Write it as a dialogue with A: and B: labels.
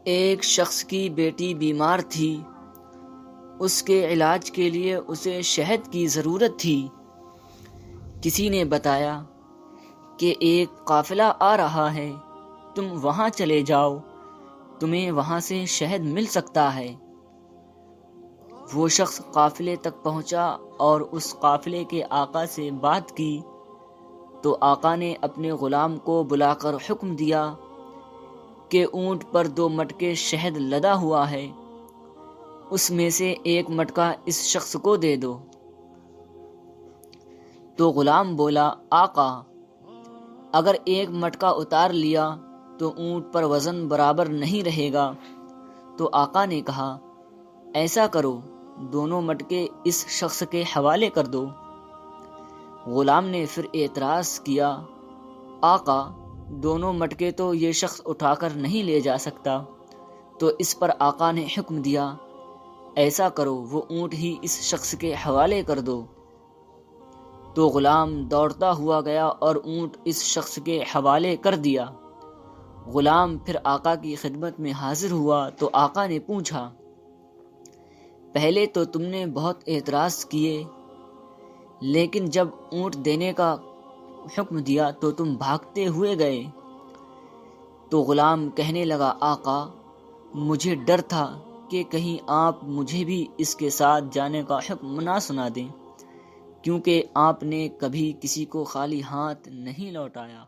A: ایک شخص کی بیٹی بیمار تھی، اس کے علاج کے لیے اسے شہد کی ضرورت تھی۔ کسی نے بتایا کہ ایک قافلہ آ رہا ہے، تم وہاں چلے جاؤ، تمہیں وہاں سے شہد مل سکتا ہے۔ وہ شخص قافلے تک پہنچا اور اس قافلے کے آقا سے بات کی تو آقا نے اپنے غلام کو بلا کر حکم دیا کہ اونٹ پر 2 مٹکے شہد لدا ہوا ہے، اس میں سے 1 مٹکا اس شخص کو دے دو۔ تو غلام بولا، آقا اگر 1 مٹکا اتار لیا تو اونٹ پر وزن برابر نہیں رہے گا۔ تو آقا نے کہا، ایسا کرو، دونوں مٹکے اس شخص کے حوالے کر دو۔ غلام نے پھر اعتراض کیا، آقا دونوں مٹکے تو یہ شخص اٹھا کر نہیں لے جا سکتا۔ تو اس پر آقا نے حکم دیا، ایسا کرو، وہ اونٹ ہی اس شخص کے حوالے کر دو۔ تو غلام دوڑتا ہوا گیا اور اونٹ اس شخص کے حوالے کر دیا۔ غلام پھر آقا کی خدمت میں حاضر ہوا تو آقا نے پوچھا، پہلے تو تم نے بہت اعتراض کیے، لیکن جب اونٹ دینے کا حکم دیا تو تم بھاگتے ہوئے گئے۔ تو غلام کہنے لگا، آقا مجھے ڈر تھا کہ کہیں آپ مجھے بھی اس کے ساتھ جانے کا حکم نہ سنا دیں، کیونکہ آپ نے کبھی کسی کو خالی ہاتھ نہیں لوٹایا۔